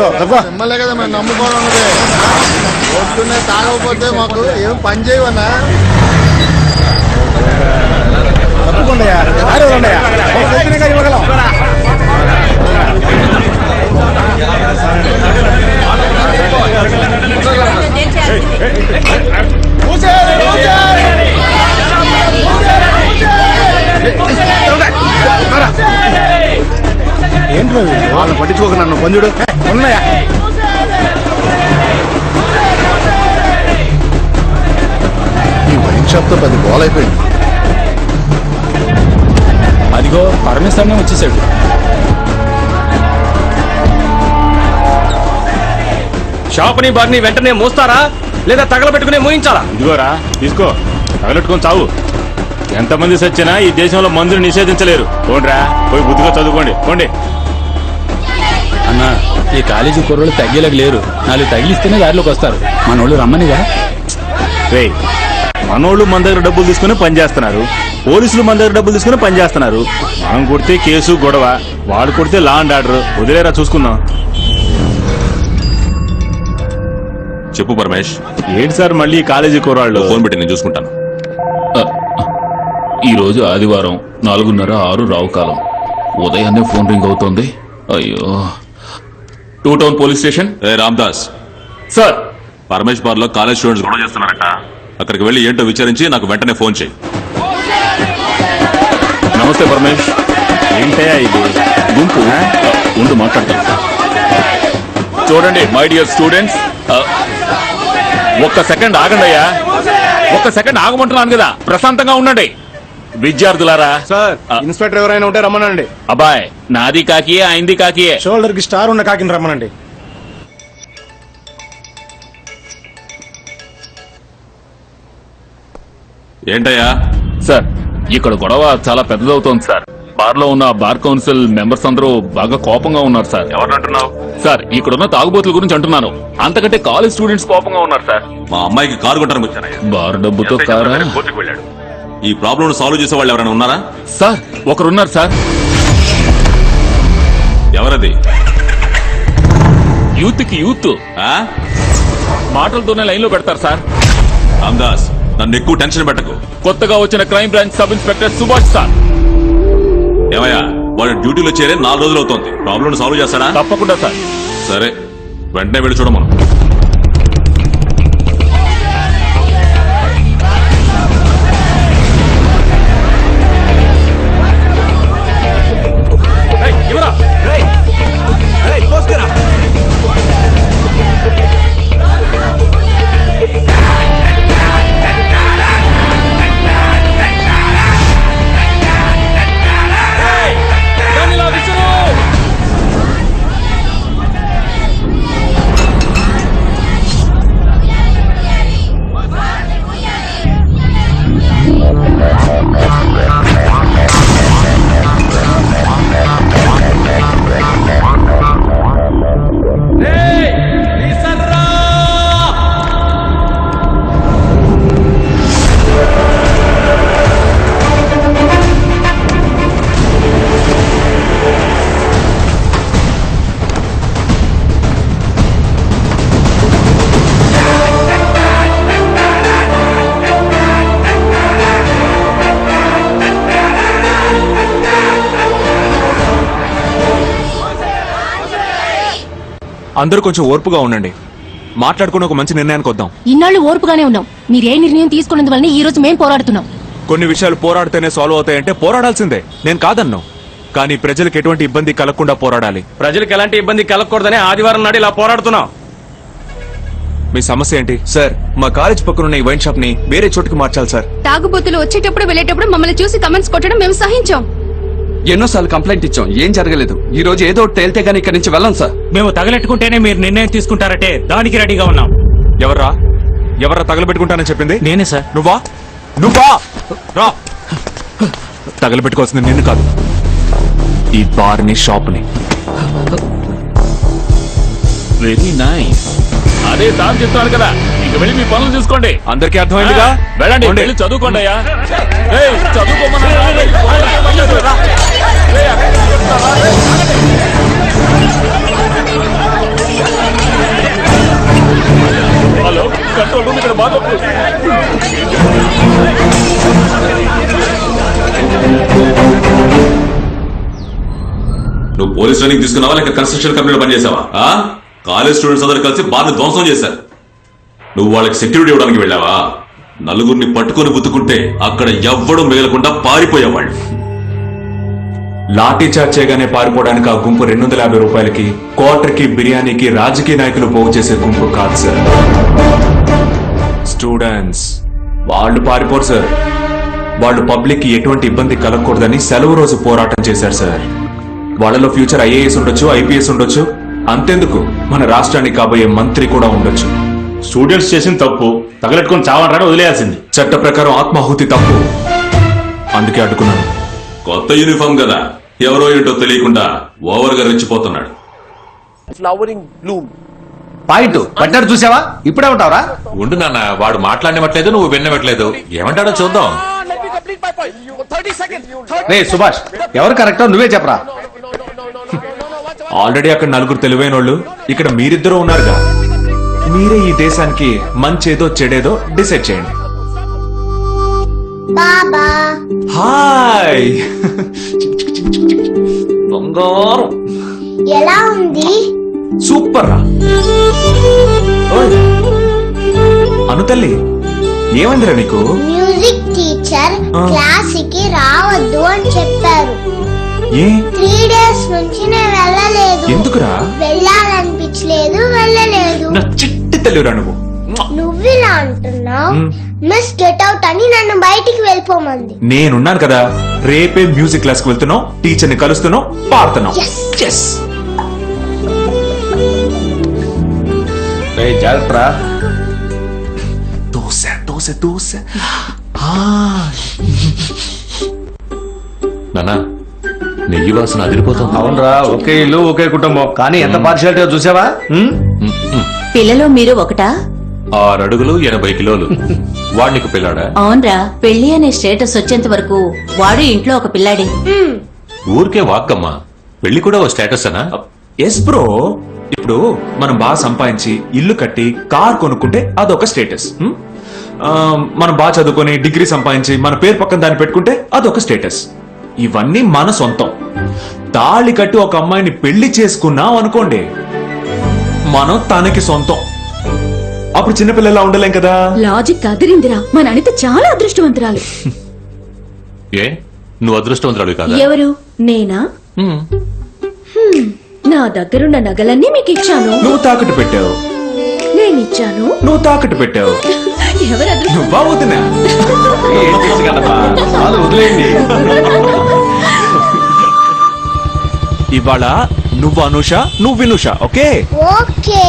మిమ్మల్నే కదా మేము నమ్ముకోవడం ఉన్నది. పొద్దున్నే తాగకపోతే మాకు ఏం పని చేయవన్నా. తప్పకుండా ఏంట్రా వాళ్ళని పట్టించుకోక నన్ను పంజుడు ఉన్నాయా. ఈ వైన్ షాప్ తో పెద్ద గోల్ అయిపోయింది. అదిగో పరమేశ్వరనే వచ్చేసాడు. షాపుని బార్ని వెంటనే మోస్తారా లేదా తగలబెట్టుకునే మోయించాలా? ఇదిగోరా తీసుకో, తగలెట్టుకొని చావు. ఎంతమంది సచ్చినా ఈ దేశంలో మందుని నిషేధించలేరు. పోండ్రా, పోయి బుద్ధిగా చదువుకోండి. పోండి అన్నా, ఈ కాలేజీ కుర్రోళ్ళు తగ్గేలాగా లేరు. 4 తగిలిస్తేనే దారిలోకి వస్తారు. మనోళ్ళు రమ్మనిగా. రే, మనోళ్ళు మన దగ్గర డబ్బులు తీసుకుని పనిచేస్తున్నారు, పోలీసులు మన దగ్గర డబ్బులు తీసుకుని పనిచేస్తున్నారు. మనం కొడితే కేసు గొడవ, వాడు కొడితే లా అండ్ ఆర్డర్. వదిలేరా, చూసుకుందాం. చెప్పు పరమేష్. ఏంటి సార్ మళ్ళీ కాలేజీ కుర్రాళ్ళు? ఫోన్ పెట్టి నేను చూసుకుంటాను. ఈ రోజు ఆదివారం 4:30-6 రావు కాలం. ఉదయాన్నే ఫోన్ రింగ్ అవుతోంది. అయ్యో. 2 town police station. Ramdas sir, Paramesh bar లో కాలేజ్ స్టూడెంట్స్ గొడవ చేస్తున్నారట. అక్కడికి వెళ్ళి ఏంటో విచారించి నాకు వెంటనే ఫోన్ చేయి. నమస్తే పరమేష్. ఏంటయ్యా ఇది? గుంపు ఉండి మాట్లాడతాను సార్. చూడండి మై డియర్ స్టూడెంట్స్, ఒక్క సెకండ్ ఆగండి అయ్యా. ఒక్క సెకండ్ ఆగమంటున్నాను కదా, ప్రశాంతంగా ఉండండి విద్యార్థులారా. సార్, ఇన్స్పెక్టర్ ఎవరైనా ఉంటే రమ్మనండి. అబ్బాయ్, నాది కాకియే, అయింది కాకియే. షోల్డర్ కి స్టార్ ఉన్న కాకిని రమ్మనండి. ఏంటయ్యా? సార్, ఇక్కడ గొడవ చాలా పెద్దదవుతోంది సార్. బార్ లో ఉన్న బార్ కౌన్సిల్ మెంబర్స్ అందరూ బాగా కోపంగా ఉన్నారు సార్. ఎవరంటున్నావు? సార్, ఇక్కడున్న తాగుబోతుల గురించి అంటున్నాను. అంతకంటే కాలేజ్ స్టూడెంట్స్ కోపంగా ఉన్నారు సార్. మా అమ్మాయికి కారు కొట్టడానికి వచ్చానయ్యా. బార్ డబ్బుతో కారా? కోర్టుకు వెళ్ళాడు. ఈ ప్రాబ్లం సాల్వ్ చేసే వాళ్ళు ఎవరైనా ఉన్నారా? సార్, ఒకరున్నారు సార్. ఎవరది? యూత్ కి యూత్ ఆ? మాటలతోనే లైన్ లో పెడతారు సార్. రామ్దాస్, నన్ను ఎక్కువ టెన్షన్ పెట్టకు. కొత్తగా వచ్చిన crime branch sub inspector Subhash sir. ఏమయ్యా, వాడు డ్యూటీలో చేరే 4 రోజులు అవుతోంది. ప్రాబ్లం సాల్వ్ చేస్తాడా? తప్పకుండా సార్. సరే, వెంటనే వెళ్ళి చూడమను. అందరూ కొంచెం ఓర్పుగా ఉండండి. మాట్లాడుకుని ఒక మంచి నిర్ణయానికి వద్దాం. ఇన్నాళ్ళు ఓర్పుగానే ఉన్నాం. మీరే నిర్ణయం తీసుకున్నందువల్ల ఈ రోజు మేము పోరాడుతున్నాం. కొన్ని విషయాలు పోరాడితేనే సాల్వ్ అవుతాయంటే పోరాడాల్సిందే, నేను కాదన్నాను. కానీ ప్రజలకు ఎటువంటి ఇబ్బంది కలగకుండా పోరాడాలి. ప్రజలకు ఎలాంటి ఇబ్బంది కలగకూడదని ఆదివారం నాడు ఇలా పోరాడుతున్నాం. మీ సమస్య ఏంటి? సార్, మా కాలేజ్ పక్కనున్న ఈ వైన్ షాప్ ని వేరే చోటుకి మార్చాలి సార్. తాగుబోతులు వచ్చేటప్పుడు వెళ్ళేటప్పుడు మమ్మల్ని చూసి కమెంట్స్ కొట్టడం మేము సహించాం. ఎన్నోసార్లు కంప్లైంట్ ఇచ్చాం, ఏం జరగలేదు. ఈ రోజు ఏదో ఒకటి తేలితే గానీ ఇక్కడి నుంచి వెళ్ళం సార్. మేము తగలెట్టుకుంటేనే మీరు నిర్ణయం తీసుకుంటారంటే దానికి రెడీగా ఉన్నాం. ఎవర్రా తగలబెట్టుకుంటానని చెప్పింది? నేనే సార్. నువ్వా రా. తగలబెట్టుకోవాల్సింది నిన్ను కాదు, ఈ బార్ని, షాప్ని. Very nice. అదే సార్ చెప్తాను కదా, ఇక వెళ్ళి మీ పనులు చూసుకోండి. అందరికీ అర్థమైందిగా? వెళ్ళండి, వెళ్ళి చదువుకోండి అయ్యా. చదువుకోమన్నా. పోలీస్ ట్రైనింగ్ తీసుకున్నావా లేక కన్స్ట్రక్షన్ కంపెనీలో పనిచేసావా కాలేజ్ స్టూడెంట్స్ అందరూ కలిసి బార్ని ధ్వంసం చేశారు. నువ్వు వాళ్ళకి సెక్యూరిటీ ఇవ్వడానికి వెళ్ళావా? నలుగురిని పట్టుకొని గుద్దుకుంటే అక్కడ ఎవ్వడూ మిగలకుండా పారిపోయేవాళ్ళు. లాఠీ చార్జ్ చేయగానే పారిపోవడానికి ఆ గుంపు 250 రూపాయలకి క్వార్టర్కి బిర్యానీకి రాజకీయ నాయకులు పోగు చేసే గుంపు కాదు సార్. స్టూడెంట్స్ వాళ్ళు పారిపోరు సార్. వాళ్ళు పబ్లిక్ కి ఎటువంటి ఇబ్బంది కలగకూడదని సెలవు రోజు పోరాటం చేశారు సార్. వాళ్ళలో ఫ్యూచర్ ఐఏఎస్ ఉండొచ్చు, ఐపీఎస్ ఉండొచ్చు, అంతెందుకు మన రాష్ట్రానికి కాబోయే మంత్రి కూడా ఉండొచ్చు. స్టూడెంట్స్ చేసిన తప్పు తగలెట్టుకొని చావని వదిలేయాల్సింది. చట్ట ప్రకారం ఆత్మాహుతి తప్పు, అందుకే అడ్డుకున్నాను. కొత్త యూనిఫామ్ కదా, ఎవరో ఏంటో తెలియకుండా ఓవర్ గా రెచ్చిపోతున్నాడు. పాయింట్ పట్టాడు చూసావా? ఇప్పుడే ఉంటావరా? ఉండు నాన్న, వాడు మాట్లాడనివ్వట్లేదు, నువ్వు విన్నవట్లేదు. ఏమంటాడో చూద్దాం. రే సుభాష్, ఎవరు కరెక్టో నువ్వే చెప్పరా. ఆల్రెడీ అక్కడ నలుగురు తెలివైన వాళ్ళు, ఇక్కడ మీరిద్దరూ ఉన్నారుగా. మీరే ఈ దేశానికి మంచేదో చెడేదో డిసైడ్ చేయండి. బాబా హాయ్ బంగారం, ఎలా ఉంది? సూపర్ రా. ఓయ్, అను తల్లి ఏమైందిరా నీకు? మ్యూజిక్ టీచర్ క్లాస్కి రావద్దు అని చెప్పారు. ఏ 3 days నుంచి నేను వెళ్ళలేదు. ఎందుకురా? వెళ్ళాలనిపించలేదు, వెళ్ళలేదు. నా చిట్టి తల్లిరా నువ్వు. నువ్విలా అంటున్నావు. మిస్ గెట్ అవుట్ అని నన్ను బయటికి వెళ్ళిపోమంది. నేనున్నాను కదా, రేపే మ్యూజిక్ క్లాస్ కి వెళ్తున్నావు, టీచర్ ని కలుస్తున్నావు, పాడుతున్నావు. Yes. జాగ్రత్త. దోశ దోశ దోశ. నాన్న, నెయ్యి వాసన అదిరిపోతుంది. అవునరా, ఒకే ఇల్లు ఒకే కుటుంబం, కానీ ఎంత పార్షియాలిటీగా చూసావా? పిల్లలో మీరు ఒకటా? 6 అడుగులు 80 కిలోలు. వాడు నీకు పిల్లాడా? అవునరా, పెళ్లి అనే స్టేటస్ వచ్చేంత వరకు వాడు ఇంట్లో ఒక పిల్లాడే. ఊరికే వాక్కమ్మా, పెళ్లి కూడా ఓ స్టేటస్ అనా? Yes bro. ఇప్పుడు మనం బాగా సంపాదించి ఇల్లు కట్టి కార్ కొనుక్కుంటే అదొక స్టేటస్. మనం బాగా చదువుకొని డిగ్రీ సంపాదించి మన పేరు పక్కన దాన్ని పెట్టుకుంటే అదొక స్టేటస్. ఇవన్నీ మన సొంతం. తాళి కట్టి ఒక అమ్మాయిని పెళ్లి చేసుకున్నాం అనుకోండి, మనం తనకి సొంతం. అప్పుడు చిన్నపిల్లలా ఉండలేం కదా. లాజిక్ అదిరిందిరా. మన అనిత చాలా అదృష్టవంతురాలు. ఏ, నువ్వు అదృష్టవంతురాలు కాదా? ఎవరు? నేనా? నా దగ్గరున్న నగలన్నీ మీకు ఇచ్చాను. నువ్వు తాకట్టు పెట్టావు. నేనిచ్చాను. నువ్వు తాకట్టు పెట్టావు. ఎవరు అదృష్టం? నువ్వా వదినా? ఏం చేసగలమా? చాలు, వదిలేయండి. ఇవాళ నువ్వు అనుష, నువ్వు Vinusha. Okay okay.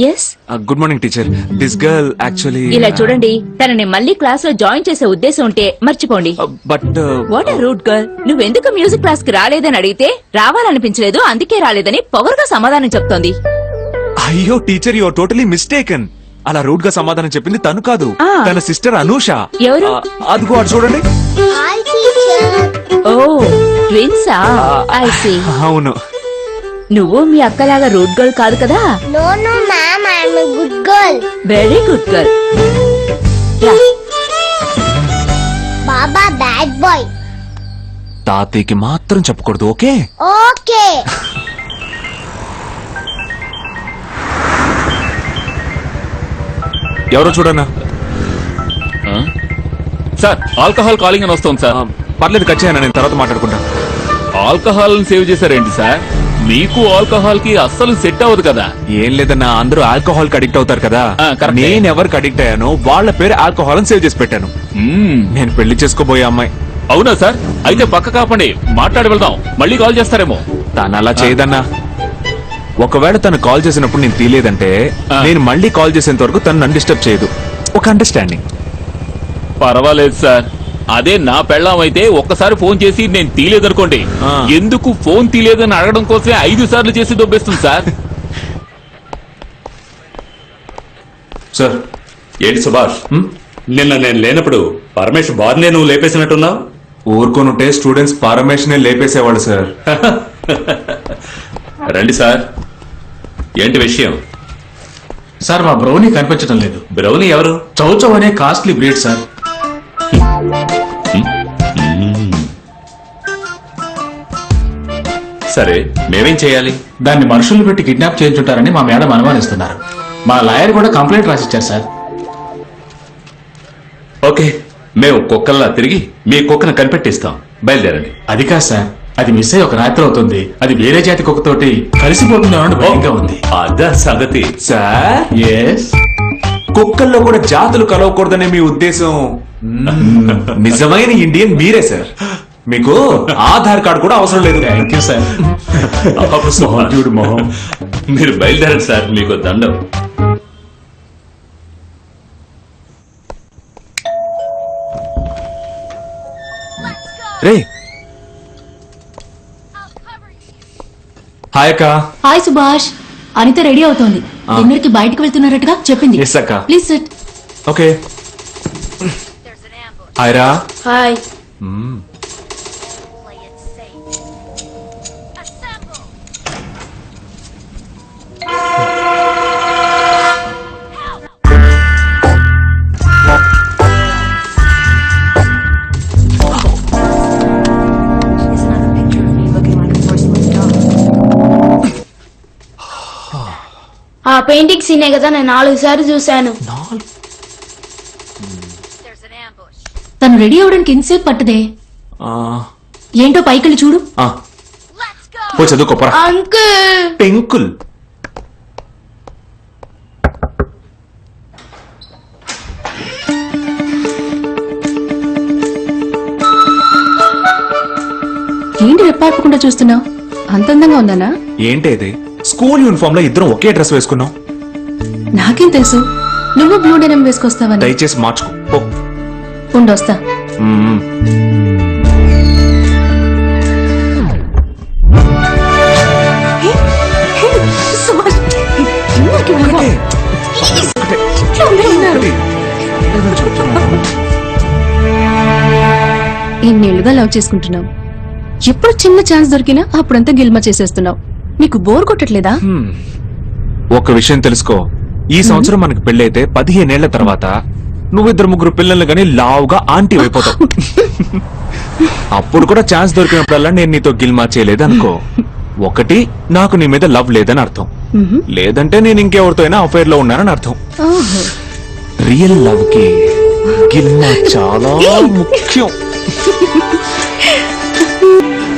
Yes, good morning teacher. This girl actually. ఇలా చూడండి, తనని మళ్ళీ క్లాస్ లో జాయిన్ చేసే ఉద్దేశం ఉంటే మర్చిపోండి. But what are root girl. నువ్వెందుకు మ్యూజిక్ క్లాస్ కి రాలేదని అడిగితే రావాలనిపించలేదు, అందుకే రాలేదని పవర్ గా సమాధానం చెప్తోంది. అయ్యో టీచర్, యువర్ టోటలీ మిస్టేకన్. అలా రూట్ గా సమాధానం చెప్పింది తను కాదు, తన సిస్టర్ అనూష. ఎవరు? అదిగో అటు చూడండి. Hi teacher. ఓ, ట్విన్సా? I see. అవును. నువ్వు మీ అక్కలాగా రూట్ గర్ల్ కాదు కదా? No no ma'am, I am a good girl. Very good girl. బాబా బ్యాడ్ బాయ్. తాతయ్యకి మాత్రం చెప్పకూడదు. Okay okay. ఎవరో చూడన్నా. సార్, ఆల్కహాల్ కాలింగ్ అని వస్తుంది సార్. పర్లేదు, కచ్చాయన, నేను తర్వాత మాట్లాడుకుంటా. ఆల్కహాల్ సేవ్ చేశారేంటి సార్? మీకు ఆల్కహాల్ కి అస్సలు సెట్ అవ్వదు కదా. ఏం లేదన్నా, అందరూ ఆల్కహాల్ కి అడిక్ట్ అవుతారు కదా. కరెక్టే. నేను ఎవరికి అడిక్ట్ అయ్యానో వాళ్ళ పేరు ఆల్కహాల్ అని సేవ్ చేసి పెట్టాను. నేను పెళ్లి చేసుకోబోయే అమ్మాయి. అవునా సార్? అయితే పక్క కాపండి, మాట్లాడి వెళ్దాం. మళ్ళీ కాల్ చేస్తారేమో. తను అలా చేయదన్నా. ఒకవేళ తను కాల్ చేసినప్పుడు నేను తీలేదంటే నేను మళ్ళీ కాల్ చేసేంత వరకు తను నన్ను డిస్టర్బ్ చేయదు. ఒక అండర్స్టాండింగ్. పర్వాలేదు సార్. అదే నా పెళ్ళాం అయితే ఒక్కసారి ఫోన్ చేసి నేను తీలేదనుకోండి, ఎందుకు ఫోన్ తీలేదని అడగడం కోసమే 5 సార్లు చేసి దొబ్బేస్తుంది సార్. సార్. ఏంటి సుభాష్, నిన్న నేను లేనప్పుడు పరమేష్ బార్నే నువ్వు లేపేసినట్టున్నావు. ఊరుకోనుంటే స్టూడెంట్స్ పరమేశ్వర్ లేపేసేవాళ్ళు సార్. రండి సార్, ఏంటి విషయం? సార్ మా బ్రౌనీ కనిపించడం లేదు. బ్రౌనీ ఎవరు? చౌచౌ అనే కాస్ట్లీ బ్రీడ్ సార్. సరే మేమేం చేయాలి? దాన్ని మనుషులు పెట్టి కిడ్నాప్ చేయించుంటారని మా మేడం అనుమానిస్తున్నారు. మా లాయర్ కూడా కంప్లైంట్ రాసిచ్చారు సార్. ఓకే, మేము కుక్కల్లా తిరిగి మీ కుక్కను కనిపెట్టిస్తాం. బయలుదేరండి. అది కాదు సార్, అది మిస్ అయ్యి ఒక రాత్రి అవుతుంది. అది వేరే జాతి కుక్కతోటి కలిసిపోతుందేమో భయంగా ఉంది. అదా సంగతి. సార్, ఎస్, కుక్కల్లో కూడా జాతులు కలవకూడదనే మీ ఉద్దేశం. నిజమైన ఇండియన్ మీరే సార్. మీకు ఆధార్ కార్డు కూడా అవసరం లేదు. Thank you sir. మొహం చూడు మొహం. మీరు బయలుదేరండి సార్, మీకు దండం. రే, హాయ్ అక్క. హాయ్ సుభాష్. అనిత రెడీ అవుతోంది. డిన్నర్ కి బయటకు వెళ్తున్నారట్టుగా చెప్పింది. ఎస్ అక్క. Please SIT. ఓకే. హాయ్ రా. హాయ్. ఆ పెయింటింగ్ సీనే కదా నేను 4 సార్లు చూశాను. తను రెడీ అవడానికి ఎంతసేపు పట్టదే? ఆ, ఏంటో పైకెళ్ళి చూడు. ఆ. పోయి చదువుకోపరా. అంకుల్. టెంకుల్. ఏంటి రెప్పాడకుండా చూస్తున్నావు? అంత అందంగా ఉందనా? ఏంటి ఇది? స్కూల్ యూనిఫామ్ లో ఇద్దరం ఒకే డ్రెస్ వేసుకున్నాం. నాకేం తెలుసు నువ్వు బ్లూ డెనిమ్ వేసుకొస్తావని. దయచేసి మార్చుకో. పో. ఉండొస్తా. మ్మ్. ఇన్నేళ్లుగా లవ్ చేసుకుంటున్నావు. ఎప్పుడు చిన్న ఛాన్స్ దొరికినా అప్పుడంతా గిల్మ చేసేస్తున్నావు. నీకు బోర్ కొట్టట్లేదా? ఒక విషయం తెలుసుకో, ఈ సంవత్సరం మనకి పెళ్ళైతే 15 ఏళ్ల తర్వాత నువ్వు 2-3 పిల్లల్ని గానీ లావుగా ఆంటీ అయిపోతావు. అప్పుడు కూడా ఛాన్స్ దొరికినప్పుడల్లా నేను నీతో గిల్మా చేయలేదు అనుకో. ఒకటి, నాకు నీ మీద లవ్ లేదని అర్థం. లేదంటే నేను ఇంకెవరితో అయినా అఫైర్ లో ఉన్నానని అర్థం. రియల్ లవ్ కి గిల్మా చాలా ముఖ్యం.